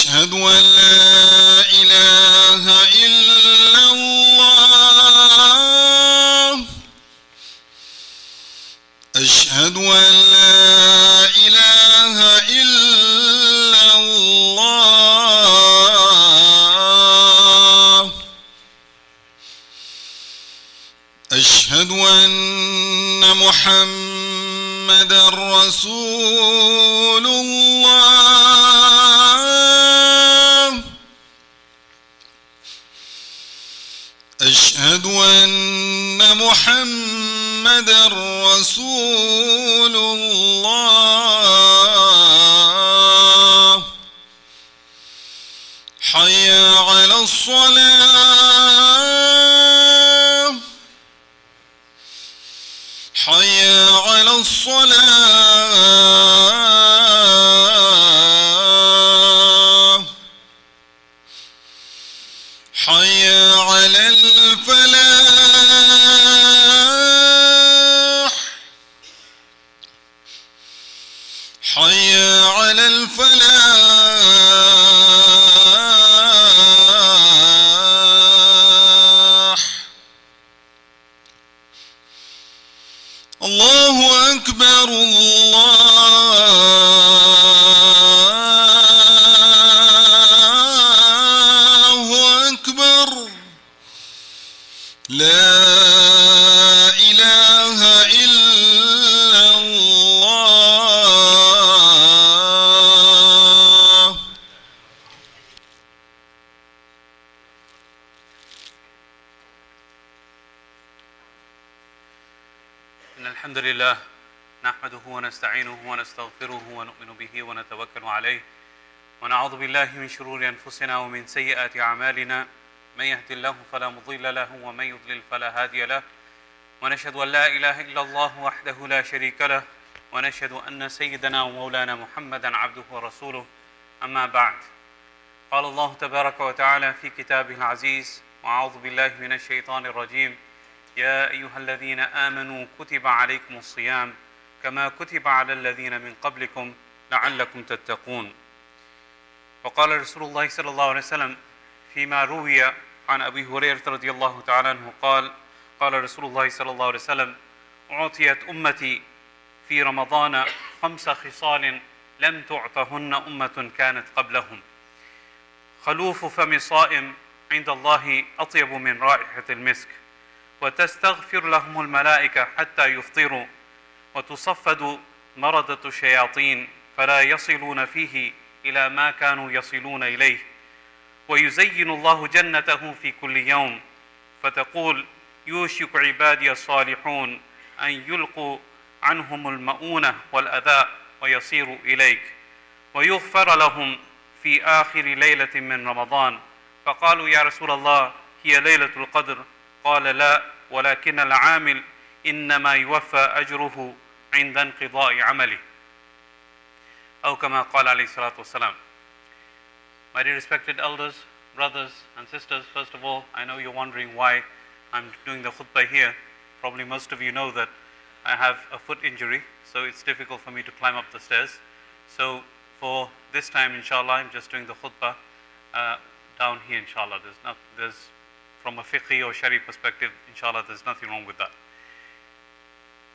أشهد أن لا إله إلا الله أشهد أن لا إله إلا الله أشهد أن محمدًا رسول الله أشهد أن محمدًا رسول الله حي على الصلاة حي على الصلاة حي على الفلاح حي على الفلاح الله أكبر الله أكبر لا إله إلا الله. إن الحمد لله نحمده ونستعينه ونستغفره ونؤمن به ونتوكل عليه ونعوذ بالله من شرور أنفسنا ومن سيئات أعمالنا من يهد الله فلا مضل له ومن يضلل فلا هادي له ونشهد أن لا إله إلا الله وحده لا شريك له ونشهد أن سيدنا ومولانا محمدا عبده ورسوله أما بعد قال الله تبارك وتعالى في كتابه العزيز وأعوذ بالله من الشيطان الرجيم يا أيها الذين آمنوا كتب عليكم الصيام كما كتب على الذين من قبلكم لعلكم تتقون. وقال رسول الله صلى الله عليه وسلم فيما روي عن أبي هريرة رضي الله تعالى عنه قال رسول الله صلى الله عليه وسلم أعطيت أمتي في رمضان 5 خصال لم تعطهن أمة كانت قبلهم خلوف فم الصائم عند الله أطيب من رائحة المسك وتستغفر لهم الملائكة حتى يفطروا وتصفد مردة الشياطين فلا يصلون فيه إلى ما كانوا يصلون إليه ويزين الله جنته في كل يوم فتقول يوشك عبادي الصالحون أن يلقوا عنهم المؤونة والأذى ويصيروا إليك ويغفر لهم في آخر ليلة من رمضان فقالوا يا رسول الله هي ليلة القدر قال لا ولكن العامل إنما يوفى أجره عند انقضاء عمله أو كما قال عليه الصلاة والسلام. My dear respected elders, brothers and sisters, first of all, I know you're wondering why I'm doing the khutbah here. Probably most of you know that I have a foot injury, so it's difficult for me to climb up the stairs. So for this time, inshallah, I'm just doing the khutbah down here, inshallah. There's from a fiqhi or shari perspective, inshallah, there's nothing wrong with that.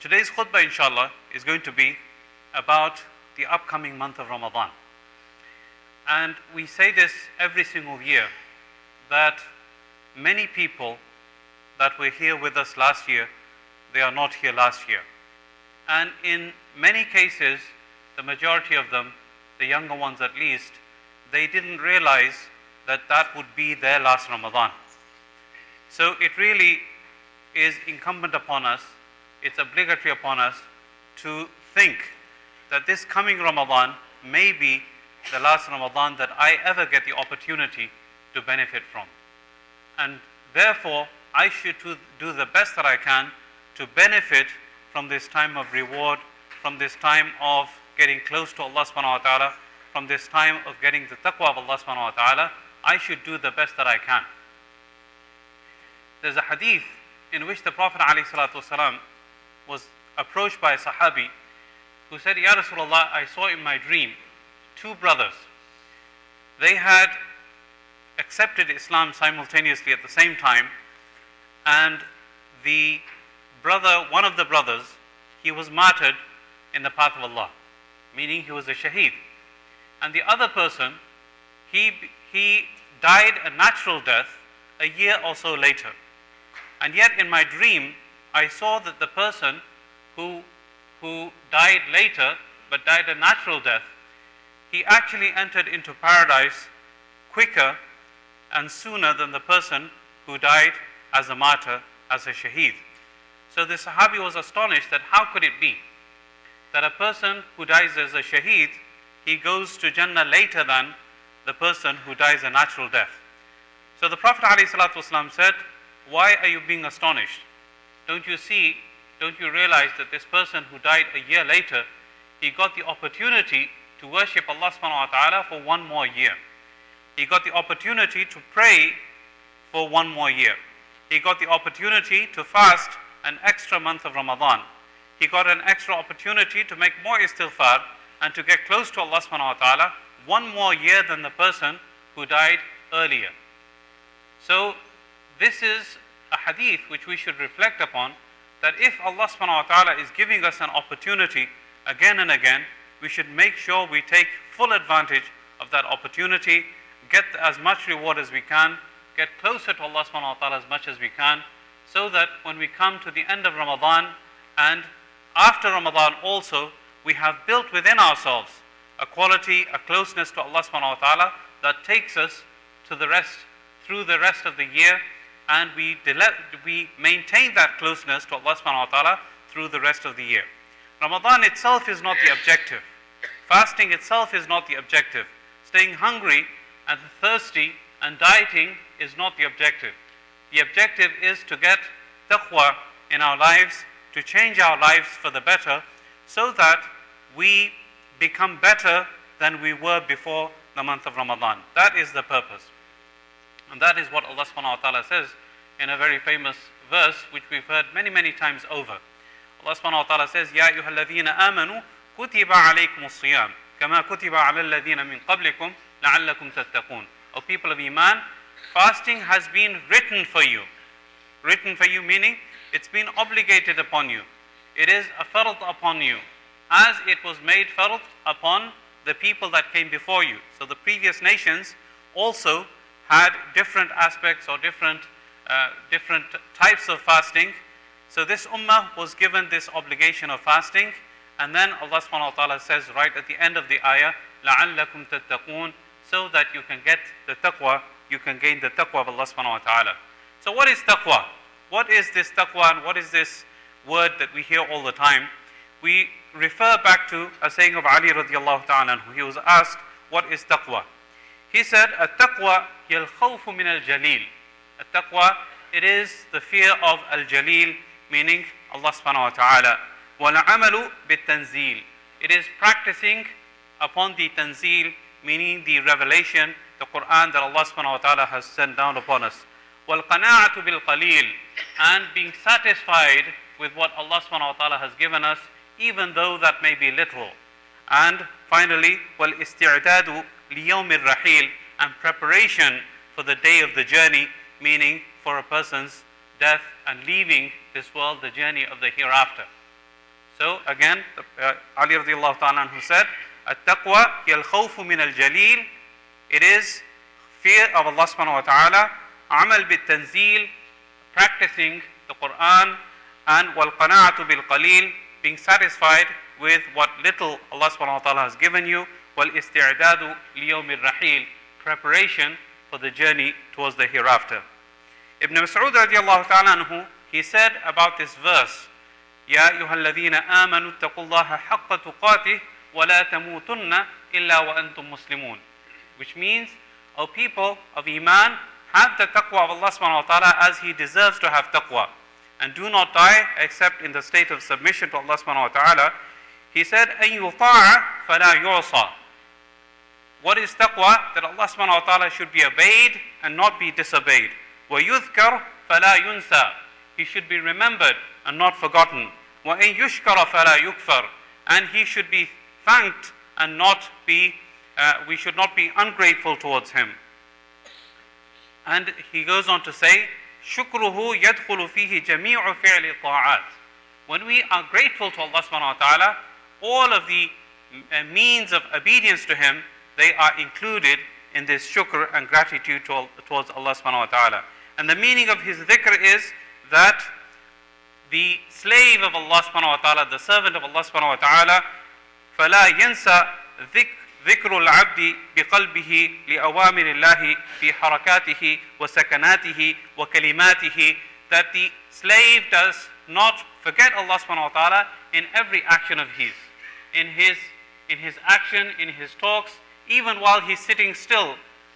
Today's khutbah, inshallah, is going to be about the upcoming month of Ramadan. And we say this every single year, that many people that were here with us last year, they are not here last year. And in many cases, the majority of them, the younger ones at least, they didn't realize that that would be their last Ramadan. So it really is incumbent upon us, it's obligatory upon us to think that this coming Ramadan may be the last Ramadan that I ever get the opportunity to benefit from. And therefore, I should do the best that I can to benefit from this time of reward, from this time of getting close to Allah subhanahu wa ta'ala, from this time of getting the taqwa of Allah subhanahu wa ta'ala. I should do the best that I can. There's a hadith in which the Prophet ﷺ was approached by a Sahabi who said, Ya Rasulullah, I saw in my dream 2 brothers. they had accepted Islam simultaneously at the same time, and the brother, one of the brothers, he was martyred in the path of Allah, meaning he was a shaheed. And the other person, he died a natural death a year or so later. And yet in my dream, I saw that the person who died later, but died a natural death, he actually entered into paradise quicker and sooner than the person who died as a martyr, as a shaheed. So the Sahabi was astonished that how could it be that a person who dies as a shaheed, he goes to Jannah later than the person who dies a natural death. So the Prophet ﷺ said, why are you being astonished? Don't you see, don't you realize that this person who died a year later, he got the opportunity to worship Allah subhanahu wa ta'ala for one more year. He got the opportunity to pray for one more year. He got the opportunity to fast an extra month of Ramadan. He got an extra opportunity to make more istighfar and to get close to Allah subhanahu wa ta'ala one more year than the person who died earlier. So this is a hadith which we should reflect upon, that if Allah subhanahu wa ta'ala is giving us an opportunity again and again, we should make sure we take full advantage of that opportunity, get as much reward as we can, get closer to Allah subhanahu wa ta'ala as much as we can, so that when we come to the end of Ramadan and after Ramadan also, we have built within ourselves a quality, a closeness to Allah subhanahu wa ta'ala that takes us to the rest, through the rest of the year, and we maintain that closeness to Allah subhanahu wa ta'ala through the rest of the year. Ramadan itself is not the objective. Fasting itself is not the objective. Staying hungry and thirsty and dieting is not the objective. The objective is to get taqwa in our lives, to change our lives for the better, so that we become better than we were before the month of Ramadan. That is the purpose. And that is what Allah subhanahu wa ta'ala says in a very famous verse which we've heard many, many times over. Allah subhanahu wa ta'ala says, Ya ayyuha alladhina amanu kutiba alaykum as-siyam kama kutiba ala alladhina min qablikum la'allakum tattaqun. O people of Iman, fasting has been written for you. Written for you meaning it's been obligated upon you. It is a fard upon you, as it was made fard upon the people that came before you. So the previous nations also had different aspects or different types of fasting. So this ummah was given this obligation of fasting, and then Allah subhanahu wa ta'ala says right at the end of the ayah, لَعَلَّكُمْ تَتَّقُونَ, so that you can get the taqwa, you can gain the taqwa of Allah subhanahu wa ta'ala. So what is taqwa? What is this taqwa and what is this word that we hear all the time? We refer back to a saying of Ali radiallahu ta'ala anhu. He was asked, what is taqwa? He said, "At-taqwa hiya al-khawfu min al-jalil." At-taqwa, it is the fear of al-jalil, meaning Allah subhanahu wa ta'ala. وَالْعَمَلُ بِالتَّنْزِيلِ. It is practicing upon the tanzil, meaning the revelation, the Quran that Allah subhanahu wa ta'ala has sent down upon us. وَالْقَنَاعَةُ بِالْقَلِيلِ. And being satisfied with what Allah subhanahu wa ta'ala has given us, even though that may be little. And finally, وَالْإِسْتِعْدَادُ لِيَوْمِ الرَّحِيلِ. And preparation for the day of the journey, meaning for a person's death and leaving this world, the journey of the hereafter. So again, Ali radiallahu ta'ala who said, "At-taqwa hiya al-khawfu min al-jalil." It is fear of Allah subhanahu wa ta'ala. Amal bit-tanzil, practicing the Quran, and wal-qana'atu bil-qalil, being satisfied with what little Allah subhanahu wa ta'ala has given you. Wal-isti'dadu liyawm al-rahil, preparation for the journey towards the hereafter. Ibn Mas'ud radiallahu ta'ala anhu, he said about this verse, "Ya ayyuhalladhina amanu ittaqullaha haqqa tuqatih wa la tamutunna illa wa antum muslimun." Which means, O people of Iman, have the taqwa of Allah subhanahu wa ta'ala as He deserves to have taqwa, and do not die except in the state of submission to Allah subhanahu wa ta'ala. He said, "An yuta'a fala yu'sa." What is taqwa? That Allah subhanahu wa ta'ala should be obeyed and not be disobeyed. وَيُذْكَرْ فَلَا يُنْسَى. He should be remembered and not forgotten. وَإِنْ يُشْكَرَ فَلَا يُكْفَرْ. And He should be thanked and not be we should not be ungrateful towards him. And he goes on to say, شكره يدخل فيه جميع فعل الطاعات. When we are grateful to Allah subhanahu wa ta'ala, all of the means of obedience to him, they are included in this shukr and gratitude towards Allah subhanahu wa ta'ala. And the meaning of his dhikr is that the slave of Allah subhanahu wa ta'ala, the servant of Allah subhanahu wa ta'ala, فَلَا يَنْسَى ذكر العبد بقلبه لأوامر الله في حركاته وسكناته وكلماته, that the slave does not forget Allah subhanahu wa ta'ala in every action of his, in his action, in his talks, even while he's sitting still,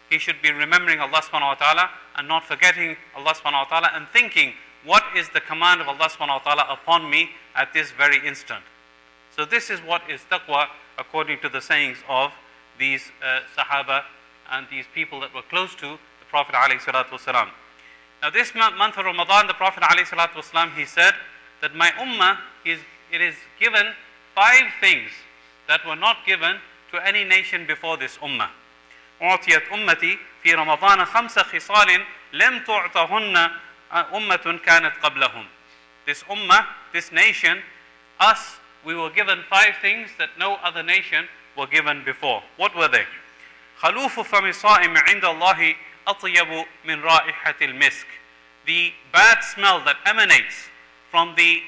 he should be remembering Allah subhanahu wa ta'ala and not forgetting Allah subhanahu wa ta'ala and thinking, what is the command of Allah subhanahu wa ta'ala upon me at this very instant? So this is what is taqwa according to the sayings of these Sahaba and these people that were close to the Prophet ﷺ. Now this month of Ramadan, the Prophet ﷺ, he said that my ummah, it is given 5 things that were not given to any nation before this ummah. أعطيت أمتي في رمضان 5 خصال لم تعطهن أمة كانت قبلهم. This ummah, this nation, us, we were given 5 things that no other nation were given before. What were they? خلوف فم الصائم عند الله أطيب من رائحة المسك. The bad smell that emanates from the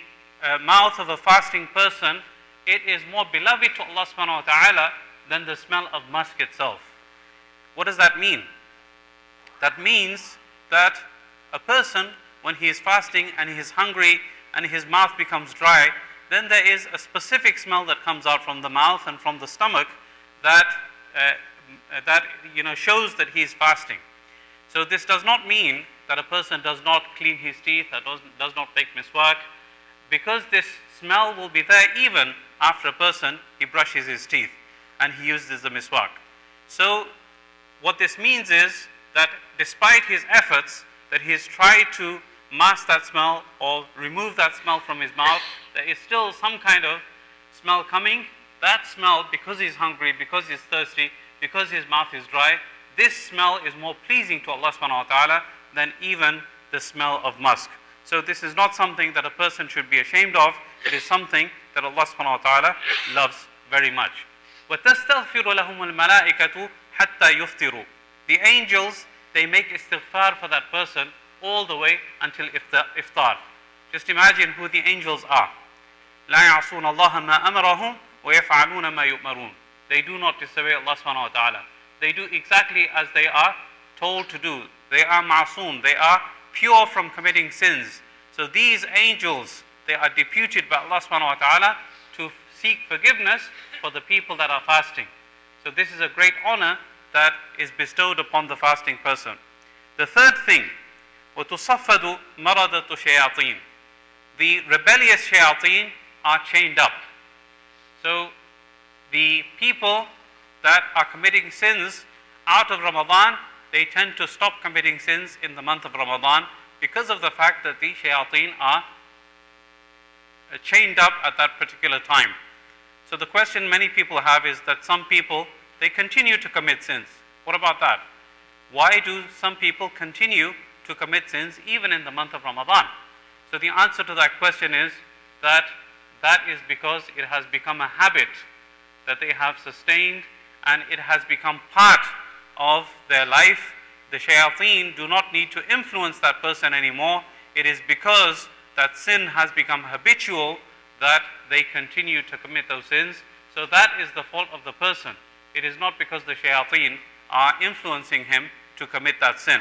mouth of a fasting person, it is more beloved to Allah subhanahu wa ta'ala than the smell of musk itself. What does that mean? That means that a person, when he is fasting and he is hungry and his mouth becomes dry, then there is a specific smell that comes out from the mouth and from the stomach that shows that he is fasting. So this does not mean that a person does not clean his teeth, that does not take miswak, because this smell will be there even after a person, he brushes his teeth and he uses the miswak. So what this means is that despite his efforts, that he has tried to mask that smell or remove that smell from his mouth, there is still some kind of smell coming. That smell, because he's hungry, because he's thirsty, because his mouth is dry, this smell is more pleasing to Allah subhanahu wa ta'ala than even the smell of musk. So this is not something that a person should be ashamed of. It is something that Allah subhanahu wa ta'ala loves very much. وَتَسْتَغْفِرُ لَهُمُ الْمَلَائِكَةُ حَتَّى يُفْطِرُوا. The angels, they make istighfar for that person all the way until iftar. Just imagine who the angels are. لَا يَعْصُونَ اللَّهَ مَا أَمَرَهُمْ وَيَفْعَلُونَ مَا يُؤْمَرُونَ. They do not disobey Allah subhanahu wa ta'ala. They do exactly as they are told to do. They are ma'soon. They are pure from committing sins. So these angels, they are deputed by Allah subhanahu wa ta'ala to seek forgiveness for the people that are fasting. So this is a great honor that is bestowed upon the fasting person. The third thing, وَتُصَفَّدُ مَرَضَةُ شَيَاطِينَ. The rebellious shayateen are chained up. So the people that are committing sins out of Ramadan, they tend to stop committing sins in the month of Ramadan because of the fact that the shayateen are chained up at that particular time. So the question many people have is that some people, they continue to commit sins. What about that? Why do some people continue to commit sins even in the month of Ramadan? So the answer to that question is that is because it has become a habit that they have sustained and it has become part of their life. The shayateen do not need to influence that person anymore. It is because that sin has become habitual that they continue to commit those sins. So that is the fault of the person. It is not because the shayateen are influencing him to commit that sin.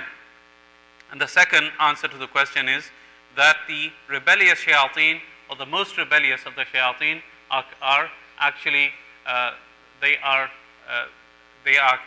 And the second answer to the question is that the rebellious shayateen, or the most rebellious of the shayateen, are actually they are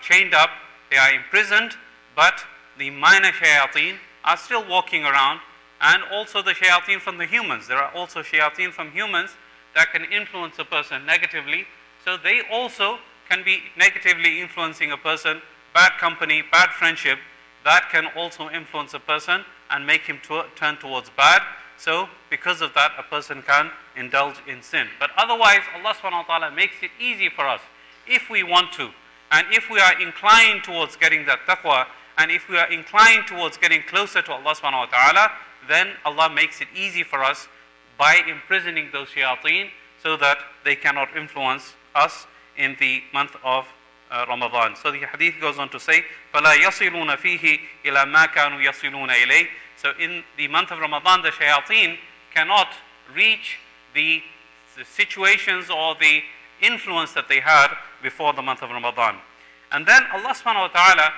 chained up, they are imprisoned, but the minor shayateen are still walking around, and also the shayateen from the humans. There are also shayateen from humans that can influence a person negatively. So they also can be negatively influencing a person. Bad company, bad friendship, that can also influence a person and make him turn towards bad. So because of that, a person can indulge in sin. But otherwise, Allah subhanahu wa ta'ala makes it easy for us if we want to. And if we are inclined towards getting that taqwa, and if we are inclined towards getting closer to Allah subhanahu wa ta'ala, then Allah makes it easy for us by imprisoning those shayateen so that they cannot influence us in the month of Ramadan. So the hadith goes on to say, فَلَا يَصِلُونَ فِيهِ إِلَى مَا كَانُوا يَصِلُونَ إِلَيْهِ. So in the month of Ramadan, the shayateen cannot reach the situations or the influence that they had before the month of Ramadan. And then Allah subhanahu wa ta'ala,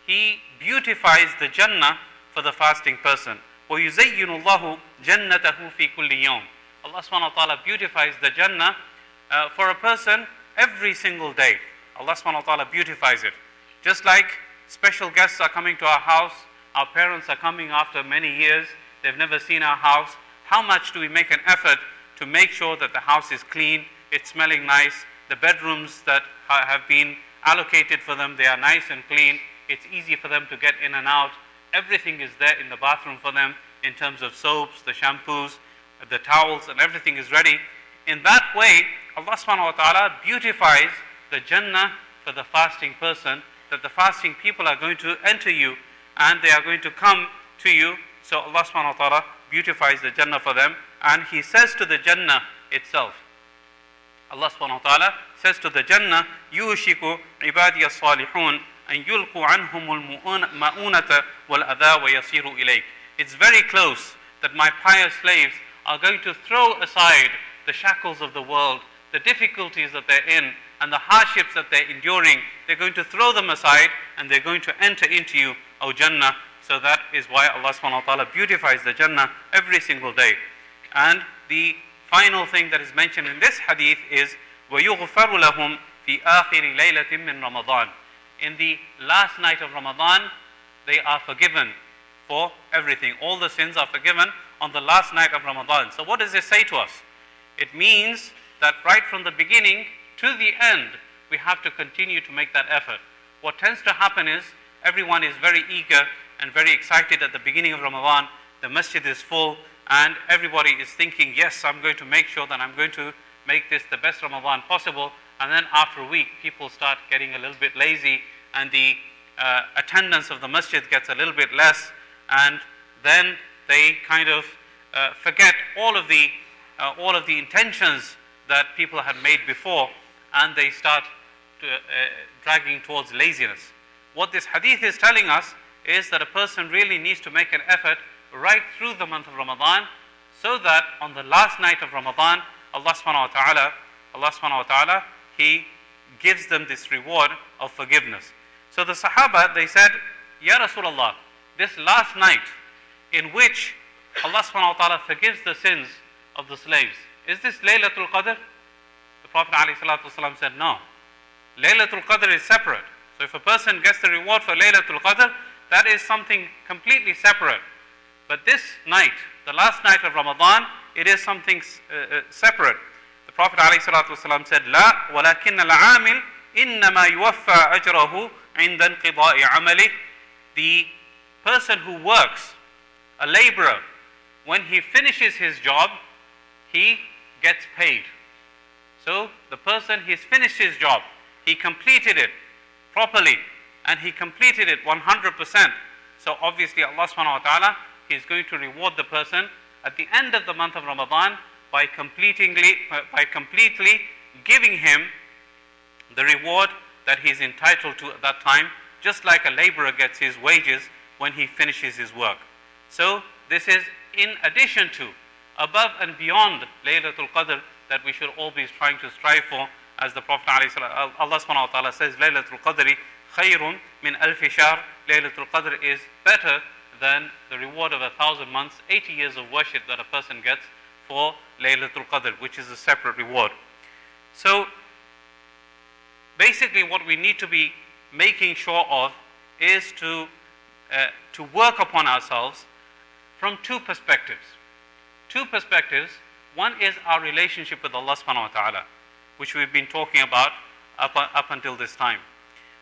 He beautifies the Jannah for the fasting person. وَيُزَيِّنُ اللَّهُ جَنَّتَهُ فِي كُلِّ يَوْمٍ. Allah subhanahu wa ta'ala beautifies the Jannah for a person every single day. Allah subhanahu wa ta'ala beautifies it. Just like special guests are coming to our house, our parents are coming after many years, they've never seen our house. How much do we make an effort to make sure that the house is clean, it's smelling nice, the bedrooms that have been allocated for them, they are nice and clean, it's easy for them to get in and out, everything is there in the bathroom for them in terms of soaps, the shampoos, the towels, and everything is ready. In that way, Allah subhanahu wa ta'ala beautifies the Jannah for the fasting person, that the fasting people are going to enter you and they are going to come to you. So Allah subhanahu wa ta'ala beautifies the Jannah for them, and He says to the Jannah itself, Allah subhanahu wa ta'ala says to the Jannah, يُوشِكُ عِبَادِيَ الصَّالِحُونَ أَن يُلْقُوا عَنْهُمُ الْمَؤُونَةَ وَالْأَذَى وَيَصِيرُوا إِلَيْكَ. It's very close that my pious slaves are going to throw aside the shackles of the world, the difficulties that they're in, and the hardships that they're enduring. They're going to throw them aside and they're going to enter into you, O Jannah. So that is why Allah subhanahu wa ta'ala beautifies the Jannah every single day. And the final thing that is mentioned in this hadith is وَيُغْفَرُ لَهُمْ فِي آخِرِ لَيْلَةٍ مِّن رَمَضَانٍ. In the last night of Ramadan, they are forgiven for everything. All the sins are forgiven on the last night of Ramadan. So what does this say to us? It means that right from the beginning to the end, we have to continue to make that effort. What tends to happen is everyone is very eager and very excited at the beginning of Ramadan. The masjid is full and everybody is thinking, yes, I'm going to make sure that I'm going to make this the best Ramadan possible. And then after a week, people start getting a little bit lazy and the attendance of the masjid gets a little bit less, and then they kind of forget all of the intentions that people had made before, and they start dragging towards laziness. What this hadith is telling us is that a person really needs to make an effort right through the month of Ramadan, so that on the last night of Ramadan, Allah subhanahu wa ta'ala, He gives them this reward of forgiveness. So the Sahaba, they said, Ya Rasulullah, this last night in which Allah subhanahu wa ta'ala forgives the sins of the slaves, is this Laylatul Qadr? The Prophet ﷺ said, no. Laylatul Qadr is separate. So if a person gets the reward for Laylatul Qadr, that is something completely separate. But this night, the last night of Ramadan, it is something separate. The Prophet ﷺ said, لا ولكن العامل إنما يوفى أجره عند انقضاء عمله. The person who works, a laborer, when he finishes his job, he gets paid. So the person, he's finished his job, he completed it properly, and he completed it 100%. So obviously Allah subhanahu wa ta'ala, He is going to reward the person at the end of the month of Ramadan by completely giving him the reward that he is entitled to at that time, just like a laborer gets his wages when he finishes his work. So this is in addition to, above and beyond Laylatul Qadr, that we should all be trying to strive for. As the Prophet Allah subhanahu wa ta'ala says, Laylatul Qadri khayrun min alfi shahr. Laylatul Qadr is better than the reward of 1,000 months, 80 years of worship that a person gets for Laylatul Qadr, which is a separate reward. So basically what we need to be making sure of is to work upon ourselves from two perspectives. Two perspectives. One is our relationship with Allah subhanahu wa ta'ala, which we've been talking about up until this time.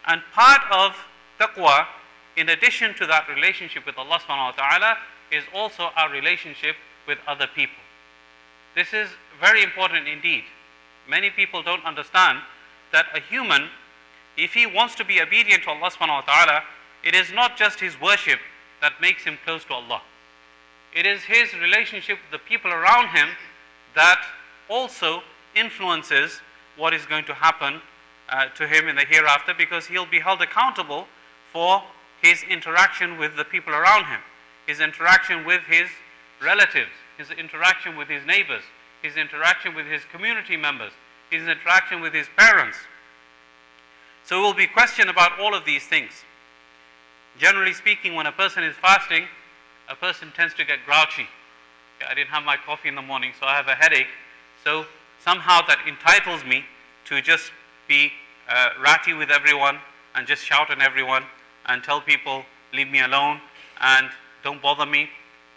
And part of taqwa, in addition to that relationship with Allah subhanahu wa ta'ala, is also our relationship with other people. This is very important indeed. Many people don't understand that a human if he wants to be obedient to Allah subhanahu wa ta'ala, it is not just his worship that makes him close to Allah. It is his relationship with the people around him that also influences what is going to happen to him in the hereafter, because he'll be held accountable for his interaction with the people around him, his interaction with his relatives, his interaction with his neighbors, his interaction with his community members, his interaction with his parents. So he will be questioned about all of these things. Generally speaking, when a person is fasting, a person tends to get grouchy. I didn't have my coffee in the morning, so I have a headache. So somehow that entitles me to just be ratty with everyone and just shout at everyone and tell people, leave me alone and don't bother me.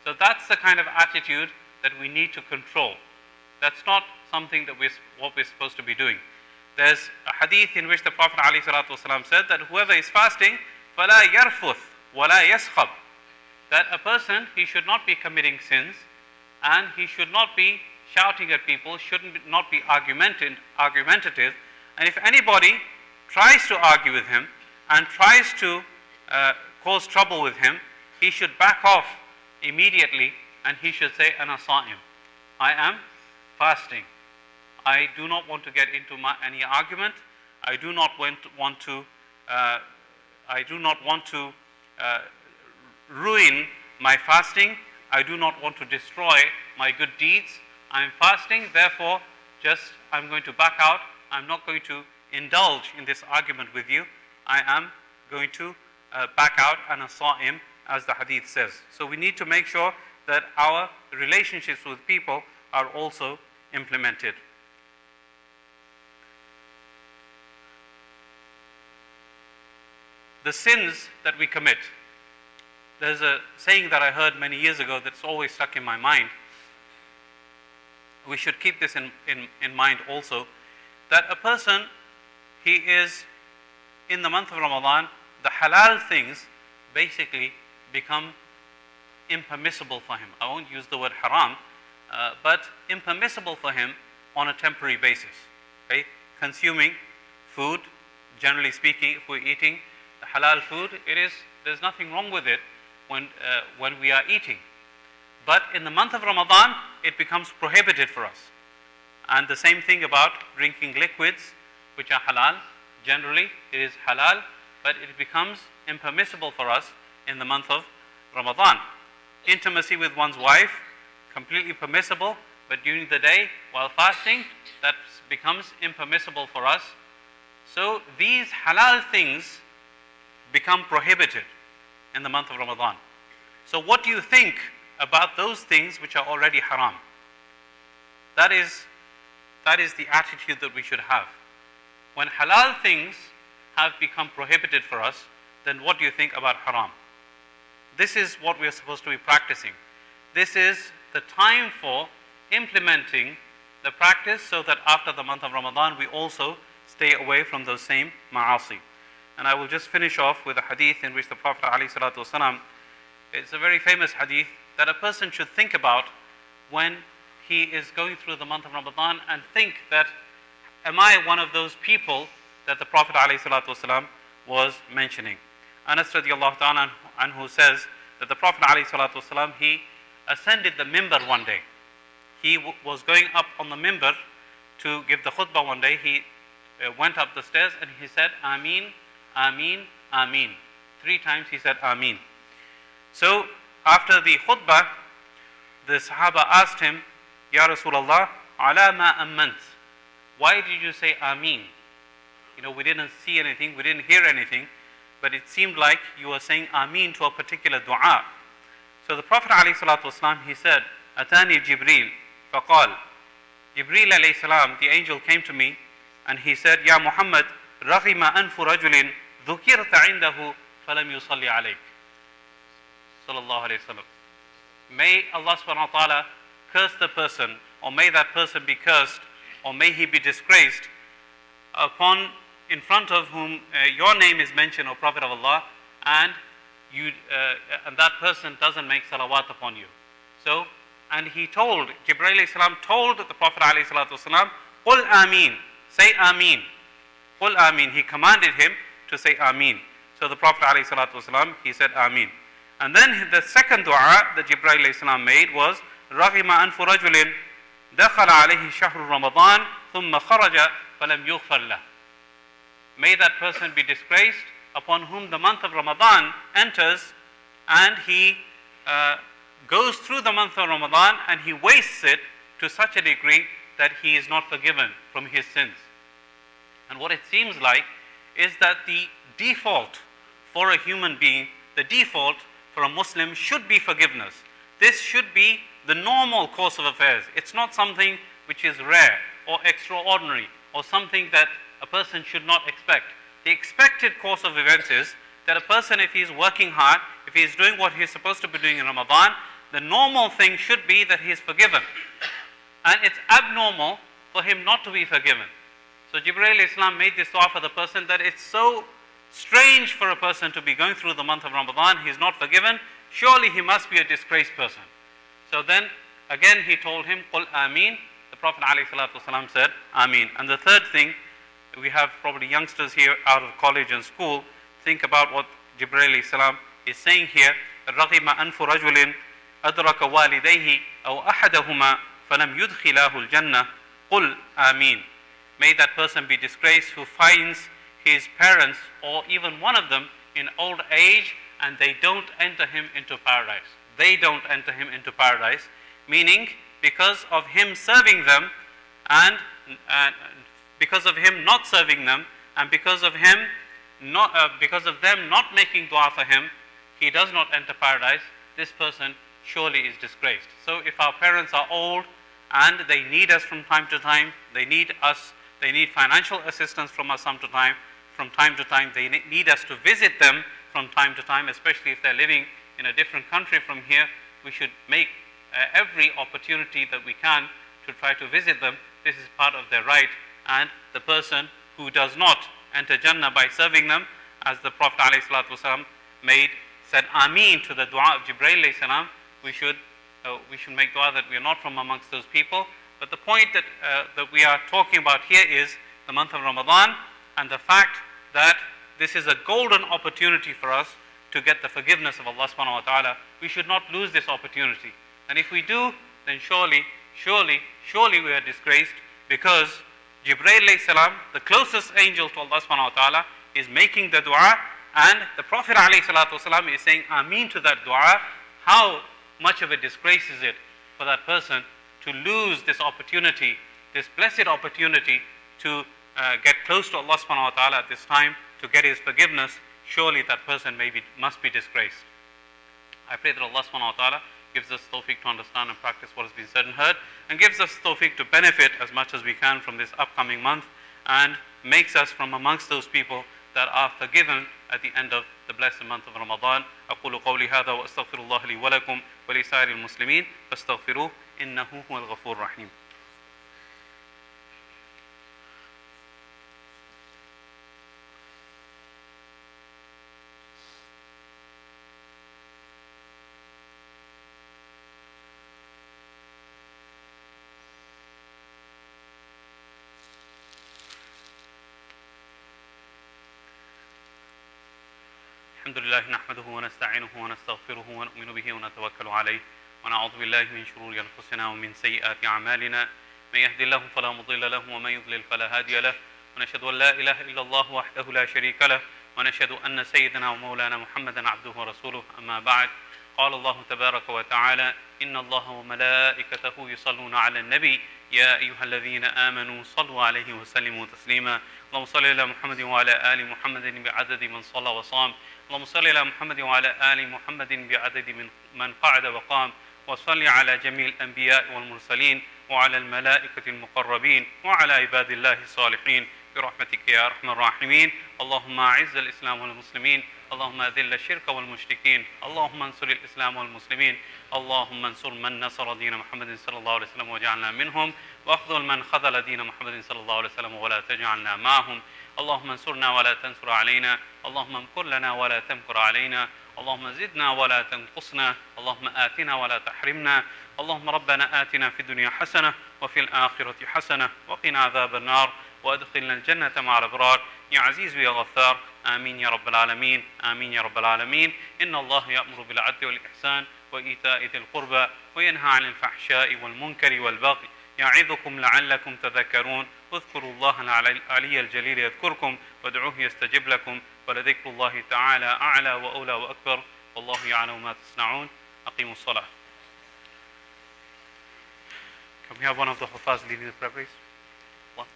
So that's the kind of attitude that we need to control. That's not something that what we're supposed to be doing. There's a hadith in which the Prophet ﷺ said that whoever is fasting, فَلَا يَرْفُثْ وَلَا يَسْخَبْ, that a person, he should not be committing sins and he should not be shouting at people, not be argumentative. And if anybody tries to argue with him and tries to cause trouble with him, he should back off immediately and he should say, Ana sa'im, I am fasting. I do not want to get into any argument. I do not want to ruin my fasting. I do not want to destroy my good deeds. I am fasting, therefore I'm going to back out. I'm not going to indulge in this argument with you. I am going to back out, and as-sa'im, as the hadith says. So we need to make sure that our relationships with people are also implemented. The sins that we commit. There's a saying that I heard many years ago that's always stuck in my mind. We should keep this in mind also, that a person, he is in the month of Ramadan, the halal things basically become impermissible for him. I won't use the word haram, but impermissible for him on a temporary basis. Okay? Consuming food, generally speaking, if we're eating the halal food, there's nothing wrong with it when we are eating. But in the month of Ramadan, it becomes prohibited for us. And the same thing about drinking liquids, which are halal. Generally, it is halal, but it becomes impermissible for us in the month of Ramadan. Intimacy with one's wife, completely permissible, but during the day, while fasting, that becomes impermissible for us. So these halal things become prohibited in the month of Ramadan. So what do you think about those things which are already haram? That is the attitude that we should have. When halal things have become prohibited for us, then what do you think about haram? This is what we are supposed to be practicing. This is the time for implementing the practice so that after the month of Ramadan we also stay away from those same ma'asi. And I will just finish off with a hadith in which the Prophet ﷺ, it's a very famous hadith that a person should think about when he is going through the month of Ramadan, and think that, am I one of those people that the Prophet ﷺ was mentioning? Anas radiallahu ta'ala anhu says that the Prophet ﷺ, he ascended the mimbar one day. He was going up on the mimbar to give the khutbah one day. He went up the stairs and he said, Ameen, Ameen, Ameen. 3 times he said Ameen. So after the khutbah, the Sahaba asked him, Ya Rasulullah, ala ma ammant. Why did you say Ameen? We didn't see anything, we didn't hear anything, but it seemed like you were saying Ameen to a particular dua. So the Prophet ﷺ, he said, Atani Jibreel, faqal. Jibreel alayhi salam, the angel, came to me and he said, Ya Muhammad, raghima anfu rajulin dhukirta indahu falam yusalli alayk. Sallallahu alayhi wa sallam. May Allah subhanahu wa ta'ala curse the person, or may that person be cursed, or may he be disgraced, in front of whom your name is mentioned, O Prophet of Allah, and that person doesn't make salawat upon you. So, and Jibreel alayhi salam told the Prophet alayhi salatu wasalam, Qul Ameen, say Ameen. قُلْ آمين. He commanded him to say Ameen. So the Prophet ﷺ, he said Ameen. And then the second dua that Jibreel ﷺ made was رَغِمَ أَنْفُ رَجُلٍ دَخَلَ عَلَيْهِ شَهْرُ رَمَضَانِ ثُمَّ خَرَجَ فَلَمْ يُغْفَرْ لَهُ. May that person be disgraced upon whom the month of Ramadan enters and he goes through the month of Ramadan and he wastes it to such a degree that he is not forgiven from his sins. And what it seems like is that the default for a human being, the default for a Muslim should be forgiveness. This should be the normal course of affairs. It's not something which is rare or extraordinary or something that a person should not expect. The expected course of events is that a person, if he is working hard, if he is doing what he is supposed to be doing in Ramadan, the normal thing should be that he is forgiven. And it's abnormal for him not to be forgiven. So Jibreel Islam made this dua for the person that it's so strange for a person to be going through the month of Ramadan, he is not forgiven, surely he must be a disgraced person. So then again he told him, Qul Ameen. The Prophet ﷺ said, Ameen. And the third thing, we have probably youngsters here out of college and school, think about what Jibreel Islam is saying here, رَغِمَ أَنْفُ رَجُلٍ أَدْرَكَ وَالِدَيْهِ أَوْ أَحَدَهُمَا فَلَمْ يُدْخِلَاهُ الْجَنَّةِ قُلْ آمين. May that person be disgraced who finds his parents or even one of them in old age and they don't enter him into paradise. They don't enter him into paradise, meaning because of him serving them and because of him not serving them and because of them not making dua for him, he does not enter paradise. This person surely is disgraced. So if our parents are old and they need us from time to time, they need financial assistance from us from time to time, they need us to visit them from time to time, especially if they're living in a different country from here, we should make every opportunity that we can to try to visit them. This is part of their right. And the person who does not enter Jannah by serving them, as the Prophet ﷺ said Ameen to the dua of Jibreel ﷺ, we should make dua that we are not from amongst those people. But the point that we are talking about here is the month of Ramadan and the fact that this is a golden opportunity for us to get the forgiveness of Allah subhanahu wa ta'ala. We should not lose this opportunity. And if we do, then surely we are disgraced, because Jibreel alayhi salam, the closest angel to Allah subhanahu wa ta'ala, is making the dua, and the Prophet alayhi salatu wasalam is saying Ameen to that dua. How much of a disgrace is it for that person to lose this opportunity, this blessed opportunity to get close to Allah subhanahu wa ta'ala at this time, to get his forgiveness? Surely that person must be disgraced. I pray that Allah subhanahu wa ta'ala gives us tawfiq to understand and practice what has been said and heard, and gives us tawfiq to benefit as much as we can from this upcoming month, and makes us from amongst those people that are forgiven at the end of the blessed month of Ramadan. أقول قولي هذا وأستغفر الله لي ولكم ولسائر المسلمين فاستغفروه إنه هو الغفور الرحيم. الحمد لله نحمده ونستعينه ونستغفره ونؤمن به ونتوكل عليه ونعوذ بالله من شرور أنفسنا ومن سيئات أعمالنا من يهد الله فلا مضل له ومن يضلل فلا هادي له ونشهد أن لا إله إلا الله وحده لا شريك له ونشهد أن سيدنا ومولانا محمدا عبده ورسوله. أما بعد، قال الله تبارك وتعالى إن الله وملائكته يصلون على النبي يا أيها الذين آمنوا صلوا عليه وسلموا تسليما. اللهم صل على محمد وعلى آل محمد بعدد من صلى وصام. اللهم صل على محمد وعلى آل محمد بعدد من قعد وقام. وصل على جميع الأنبياء والمرسلين وعلى الملائكة المقربين وعلى عباد الله الصالحين برحمتك يا أرحم الراحمين. اللهم أعز الإسلام والمسلمين، اللهم أذل الشرك والمشركين، اللهم انصر الإسلام والمسلمين، اللهم انصر من نصر دين محمد صلى الله عليه وسلم وجعلنا منهم، واخذل من خذل دين محمد صلى الله عليه وسلم ولا تجعلنا معهم. اللهم انصرنا ولا تنصر علينا، اللهم امكر لنا ولا تمكر علينا، اللهم زدنا ولا تنقصنا، اللهم آتنا ولا تحرمنا. اللهم ربنا آتنا في الدنيا حسنة وفي الآخرة حسنة وقنا عذاب النار. وأدخلنا الجنة مع الأبرار يا عزيز ويا غفار. آمين يا رب العالمين، آمين يا رب العالمين. إن الله يأمر بالعدل والإحسان وإيتاء ذي القربى وينهى عن الفحشاء والمنكر والبغي يعظكم لعلكم تذكرون. اذكروا الله العلي الجليل يذكركم وادعوه يستجب لكم ولذكر الله تعالى أعلى وأولى وأكبر والله يعلم ما تصنعون. أقيموا الصلاة. Can we have one of the Hufaz leading the prayer, please? One.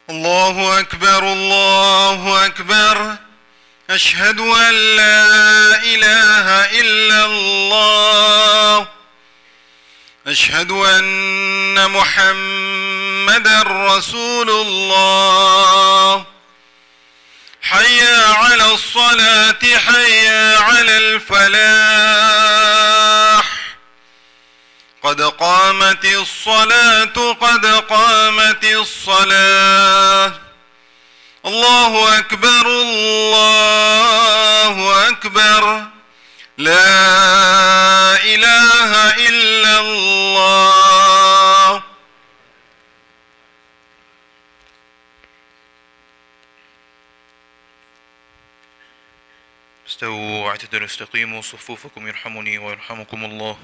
الله أكبر الله أكبر. أشهد أن لا إله إلا الله. أشهد أن محمدًا رسول الله. حي على الصلاة حي على الفلاح. قد قامت الصلاة قد قامت الصلاة. الله أكبر الله أكبر. لا إله إلا الله. استووا واعتدلوا استقيموا صفوفكم يرحمني ويرحمكم الله.